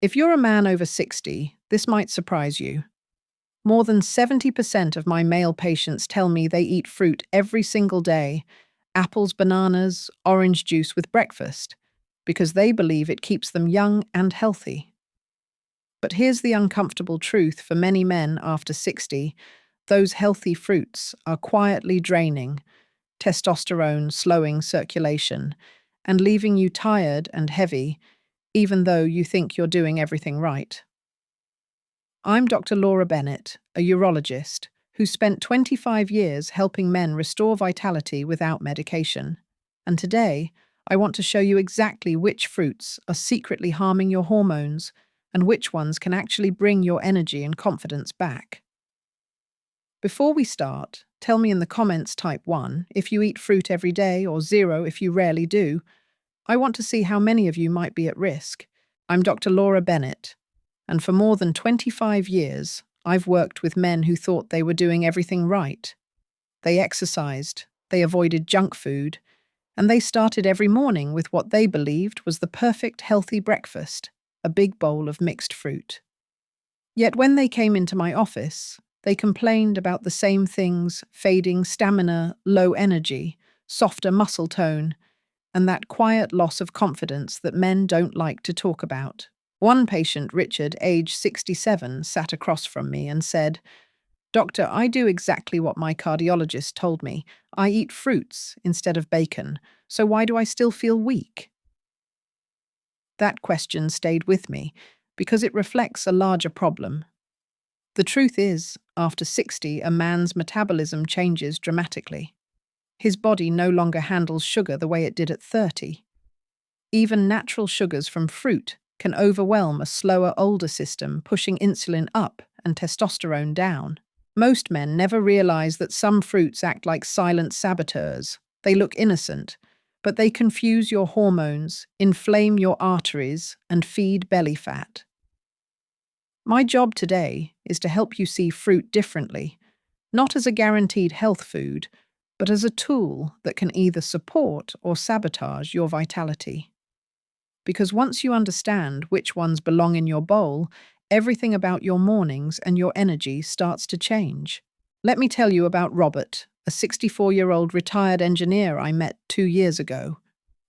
If you're a man over 60, this might surprise you. More than 70% of my male patients tell me they eat fruit every single day, apples, bananas, orange juice with breakfast, because they believe it keeps them young and healthy. But here's the uncomfortable truth for many men after 60, those healthy fruits are quietly draining, testosterone slowing circulation, and leaving you tired and heavy, even though you think you're doing everything right. I'm Dr. Laura Bennett, a urologist who spent 25 years helping men restore vitality without medication. And today, I want to show you exactly which fruits are secretly harming your hormones and which ones can actually bring your energy and confidence back. Before we start, tell me in the comments type 1 if you eat fruit every day or 0 if you rarely do. I want to see how many of you might be at risk. I'm Dr. Laura Bennett, and for more than 25 years, I've worked with men who thought they were doing everything right. They exercised, they avoided junk food, and they started every morning with what they believed was the perfect healthy breakfast, a big bowl of mixed fruit. Yet when they came into my office, they complained about the same things: fading stamina, low energy, softer muscle tone, and that quiet loss of confidence that men don't like to talk about. One patient, Richard, age 67, sat across from me and said, "Doctor, I do exactly what my cardiologist told me. I eat fruits instead of bacon, so why do I still feel weak?" That question stayed with me because it reflects a larger problem. The truth is, after 60, a man's metabolism changes dramatically. His body no longer handles sugar the way it did at 30. Even natural sugars from fruit can overwhelm a slower, older system, pushing insulin up and testosterone down. Most men never realize that some fruits act like silent saboteurs. They look innocent, but they confuse your hormones, inflame your arteries, and feed belly fat. My job today is to help you see fruit differently, not as a guaranteed health food, but as a tool that can either support or sabotage your vitality. Because once you understand which ones belong in your bowl, everything about your mornings and your energy starts to change. Let me tell you about Robert, a 64-year-old retired engineer I met 2 years ago.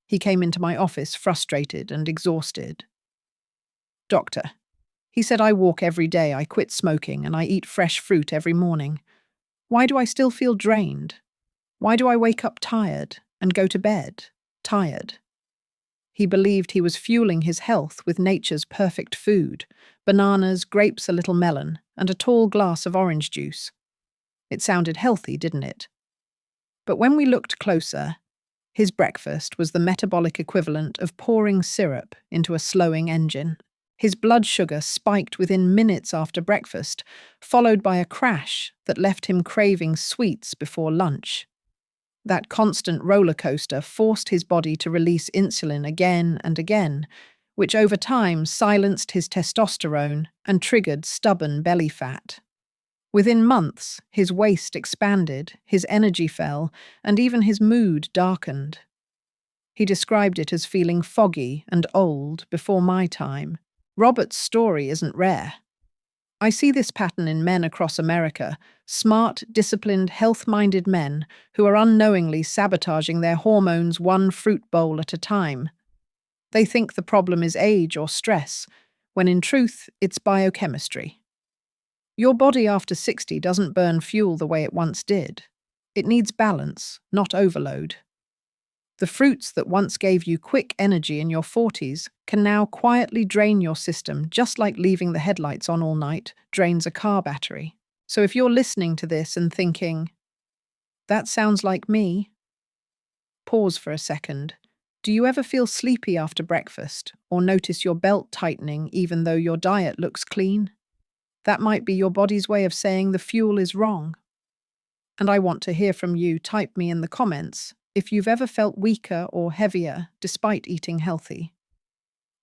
He came into my office frustrated and exhausted. "Doctor," he said, "I walk every day, I quit smoking, and I eat fresh fruit every morning. Why do I still feel drained? Why do I wake up tired and go to bed tired?" He believed he was fueling his health with nature's perfect food: bananas, grapes, a little melon, and a tall glass of orange juice. It sounded healthy, didn't it? But when we looked closer, his breakfast was the metabolic equivalent of pouring syrup into a slowing engine. His blood sugar spiked within minutes after breakfast, followed by a crash that left him craving sweets before lunch. That constant roller coaster forced his body to release insulin again and again, which over time silenced his testosterone and triggered stubborn belly fat. Within months, his waist expanded, his energy fell, and even his mood darkened. He described it as feeling foggy and old before my time. Robert's story isn't rare. I see this pattern in men across America: smart, disciplined, health-minded men who are unknowingly sabotaging their hormones one fruit bowl at a time. They think the problem is age or stress, when in truth it's biochemistry. Your body after 60 doesn't burn fuel the way it once did. It needs balance, not overload. The fruits that once gave you quick energy in your 40s can now quietly drain your system, just like leaving the headlights on all night drains a car battery. So if you're listening to this and thinking, "That sounds like me," pause for a second. Do you ever feel sleepy after breakfast or notice your belt tightening even though your diet looks clean? That might be your body's way of saying the fuel is wrong. And I want to hear from you. Type me in the comments if you've ever felt weaker or heavier despite eating healthy.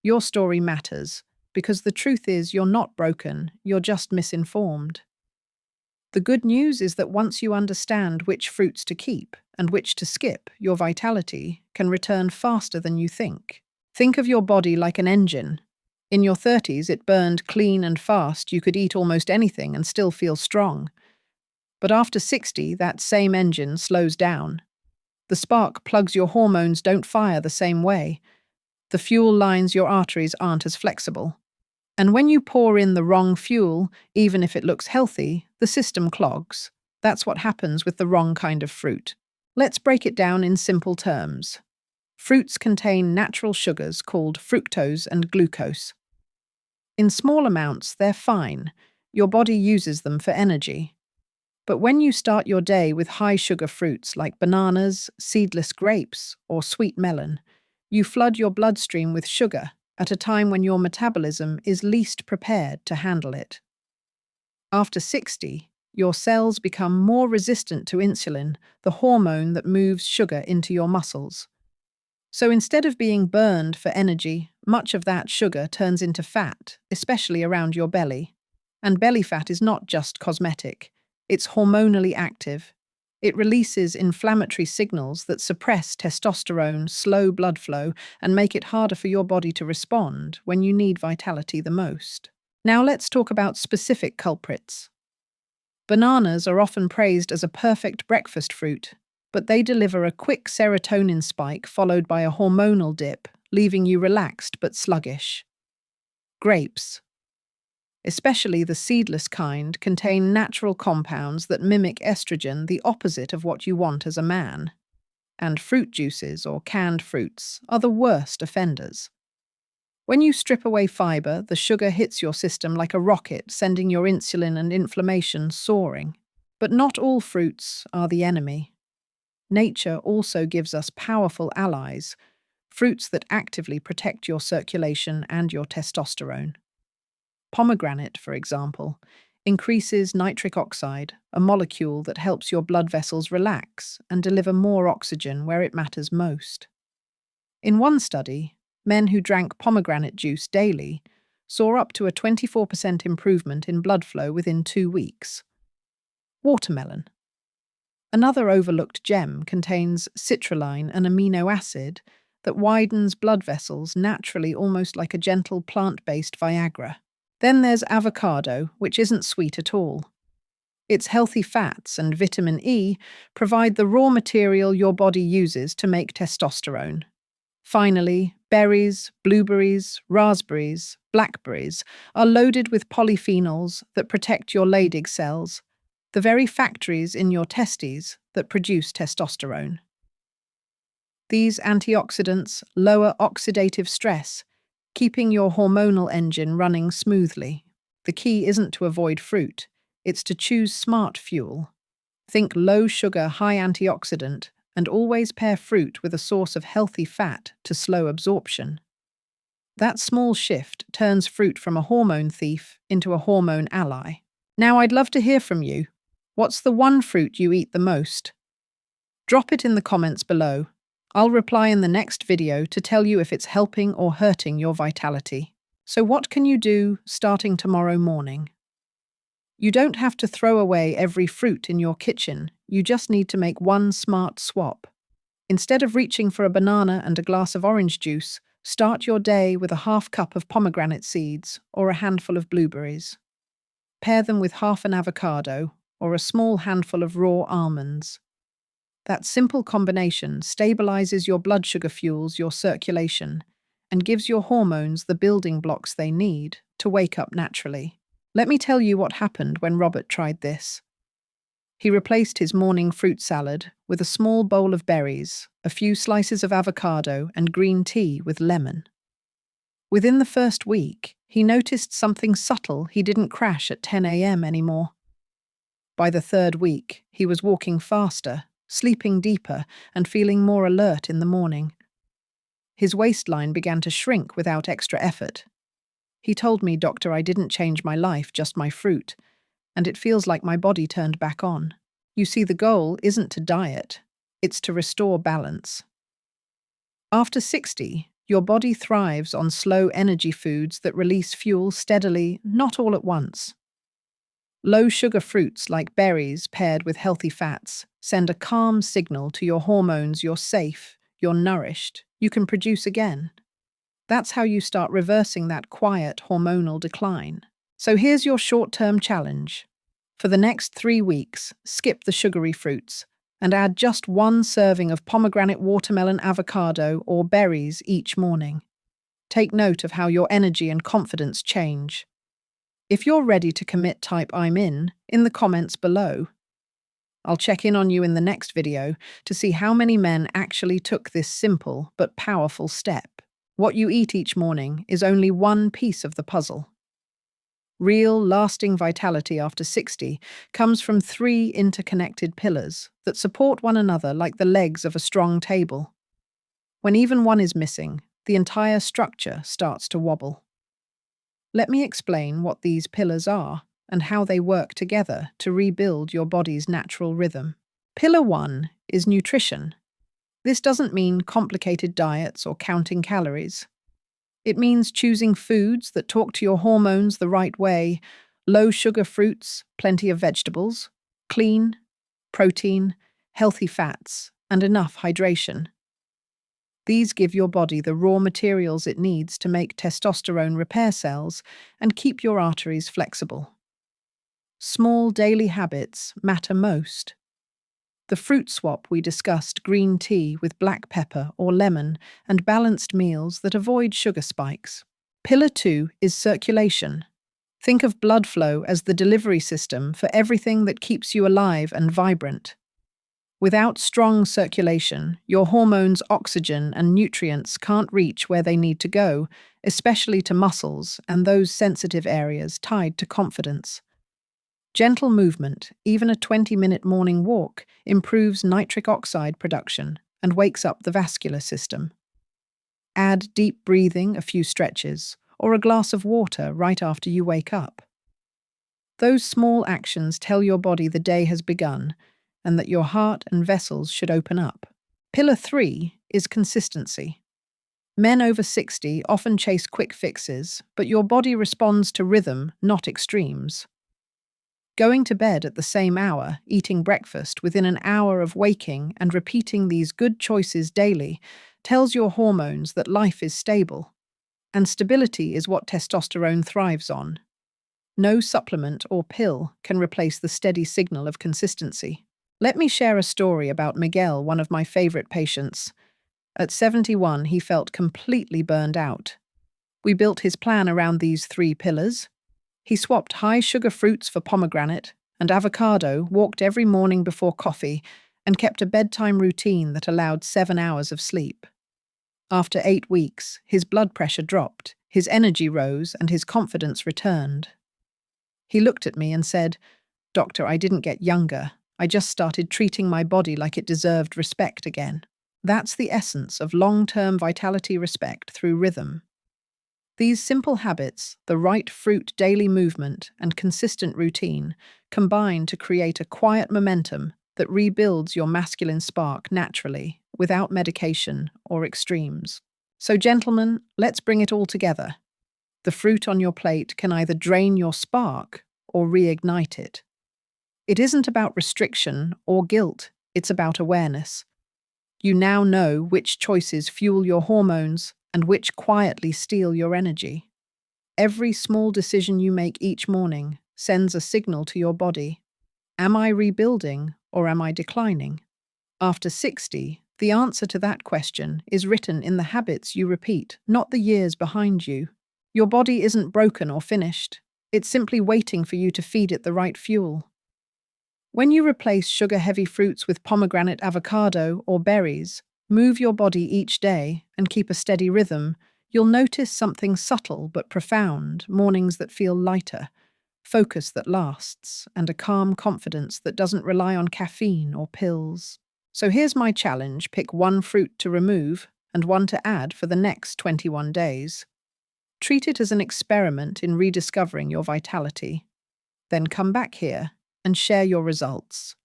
Your story matters, because the truth is you're not broken, you're just misinformed. The good news is that once you understand which fruits to keep and which to skip, your vitality can return faster than you think. Think of your body like an engine. In your 30s, it burned clean and fast. You could eat almost anything and still feel strong. But after 60, that same engine slows down. The spark plugs your hormones don't fire the same way. The fuel lines your arteries aren't as flexible. And when you pour in the wrong fuel, even if it looks healthy, the system clogs. That's what happens with the wrong kind of fruit. Let's break it down in simple terms. Fruits contain natural sugars called fructose and glucose. In small amounts, they're fine. Your body uses them for energy. But when you start your day with high-sugar fruits like bananas, seedless grapes, or sweet melon, you flood your bloodstream with sugar at a time when your metabolism is least prepared to handle it. After 60, your cells become more resistant to insulin, the hormone that moves sugar into your muscles. So instead of being burned for energy, much of that sugar turns into fat, especially around your belly. And belly fat is not just cosmetic. It's hormonally active. It releases inflammatory signals that suppress testosterone, slow blood flow, and make it harder for your body to respond when you need vitality the most. Now let's talk about specific culprits. Bananas are often praised as a perfect breakfast fruit, but they deliver a quick serotonin spike followed by a hormonal dip, leaving you relaxed but sluggish. Grapes, especially the seedless kind, contain natural compounds that mimic estrogen, the opposite of what you want as a man. And fruit juices, or canned fruits, are the worst offenders. When you strip away fiber, the sugar hits your system like a rocket, sending your insulin and inflammation soaring. But not all fruits are the enemy. Nature also gives us powerful allies, fruits that actively protect your circulation and your testosterone. Pomegranate, for example, increases nitric oxide, a molecule that helps your blood vessels relax and deliver more oxygen where it matters most. In one study, men who drank pomegranate juice daily saw up to a 24% improvement in blood flow within 2 weeks. Watermelon. Another overlooked gem contains citrulline, an amino acid that widens blood vessels naturally, almost like a gentle plant-based Viagra. Then there's avocado, which isn't sweet at all. Its healthy fats and vitamin E provide the raw material your body uses to make testosterone. Finally, berries, blueberries, raspberries, blackberries are loaded with polyphenols that protect your Leydig cells, the very factories in your testes that produce testosterone. These antioxidants lower oxidative stress, keeping your hormonal engine running smoothly. The key isn't to avoid fruit, it's to choose smart fuel. Think low sugar, high antioxidant, and always pair fruit with a source of healthy fat to slow absorption. That small shift turns fruit from a hormone thief into a hormone ally. Now I'd love to hear from you. What's the one fruit you eat the most? Drop it in the comments below. I'll reply in the next video to tell you if it's helping or hurting your vitality. So what can you do starting tomorrow morning? You don't have to throw away every fruit in your kitchen. You just need to make one smart swap. Instead of reaching for a banana and a glass of orange juice, start your day with a half cup of pomegranate seeds or a handful of blueberries. Pair them with half an avocado or a small handful of raw almonds. That simple combination stabilizes your blood sugar, fuels your circulation, and gives your hormones the building blocks they need to wake up naturally. Let me tell you what happened when Robert tried this. He replaced his morning fruit salad with a small bowl of berries, a few slices of avocado, and green tea with lemon. Within the first week, he noticed something subtle. He didn't crash at 10 a.m. anymore. By the third week, he was walking faster, sleeping deeper, and feeling more alert in the morning. His waistline began to shrink without extra effort. He told me, "Doctor, I didn't change my life, just my fruit, and it feels like my body turned back on." You see, the goal isn't to diet, it's to restore balance. After 60, your body thrives on slow energy foods that release fuel steadily, not all at once. Low-sugar fruits like berries paired with healthy fats send a calm signal to your hormones: you're safe, you're nourished, you can produce again. That's how you start reversing that quiet hormonal decline. So here's your short-term challenge. For the next 3 weeks, skip the sugary fruits and add just 1 serving of pomegranate, watermelon, avocado, or berries each morning. Take note of how your energy and confidence change. If you're ready to commit, type "I'm in the comments below. I'll check in on you in the next video to see how many men actually took this simple but powerful step. What you eat each morning is only one piece of the puzzle. Real, lasting vitality after 60 comes from 3 interconnected pillars that support one another like the legs of a strong table. When even one is missing, the entire structure starts to wobble. Let me explain what these pillars are and how they work together to rebuild your body's natural rhythm. Pillar 1 is nutrition. This doesn't mean complicated diets or counting calories. It means choosing foods that talk to your hormones the right way: low-sugar fruits, plenty of vegetables, clean, protein, healthy fats, and enough hydration. These give your body the raw materials it needs to make testosterone repair cells and keep your arteries flexible. Small daily habits matter most. The fruit swap we discussed: green tea with black pepper or lemon, and balanced meals that avoid sugar spikes. Pillar 2 is circulation. Think of blood flow as the delivery system for everything that keeps you alive and vibrant. Without strong circulation, your hormones, oxygen, and nutrients can't reach where they need to go, especially to muscles and those sensitive areas tied to confidence. Gentle movement, even a 20-minute morning walk, improves nitric oxide production and wakes up the vascular system. Add deep breathing, a few stretches, or a glass of water right after you wake up. Those small actions tell your body the day has begun and that your heart and vessels should open up. Pillar 3 is consistency. Men over 60 often chase quick fixes, but your body responds to rhythm, not extremes. Going to bed at the same hour, eating breakfast within an hour of waking, and repeating these good choices daily tells your hormones that life is stable. And stability is what testosterone thrives on. No supplement or pill can replace the steady signal of consistency. Let me share a story about Miguel, one of my favorite patients. At 71, he felt completely burned out. We built his plan around these 3 pillars. He swapped high-sugar fruits for pomegranate and avocado, walked every morning before coffee, and kept a bedtime routine that allowed 7 hours of sleep. After 8 weeks, his blood pressure dropped, his energy rose, and his confidence returned. He looked at me and said, "Doctor, I didn't get younger. I just started treating my body like it deserved respect again." That's the essence of long-term vitality: respect through rhythm. These simple habits, the right fruit, daily movement, and consistent routine, combine to create a quiet momentum that rebuilds your masculine spark naturally, without medication or extremes. So, gentlemen, let's bring it all together. The fruit on your plate can either drain your spark or reignite it. It isn't about restriction or guilt, it's about awareness. You now know which choices fuel your hormones and which quietly steal your energy. Every small decision you make each morning sends a signal to your body. Am I rebuilding or am I declining? After 60, the answer to that question is written in the habits you repeat, not the years behind you. Your body isn't broken or finished. It's simply waiting for you to feed it the right fuel. When you replace sugar-heavy fruits with pomegranate, avocado, or berries, move your body each day, and keep a steady rhythm, you'll notice something subtle but profound: mornings that feel lighter, focus that lasts, and a calm confidence that doesn't rely on caffeine or pills. So here's my challenge: pick 1 fruit to remove and 1 to add for the next 21 days. Treat it as an experiment in rediscovering your vitality. Then come back here and share your results.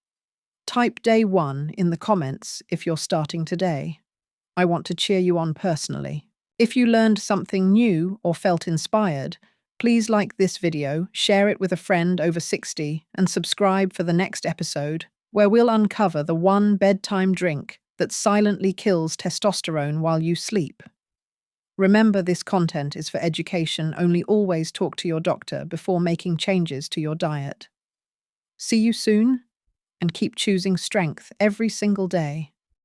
Type day 1 in the comments if you're starting today. I want to cheer you on personally. If you learned something new or felt inspired, please like this video, share it with a friend over 60, and subscribe for the next episode, where we'll uncover the 1 bedtime drink that silently kills testosterone while you sleep. Remember, this content is for education. Only always talk to your doctor before making changes to your diet. See you soon, and keep choosing strength every single day.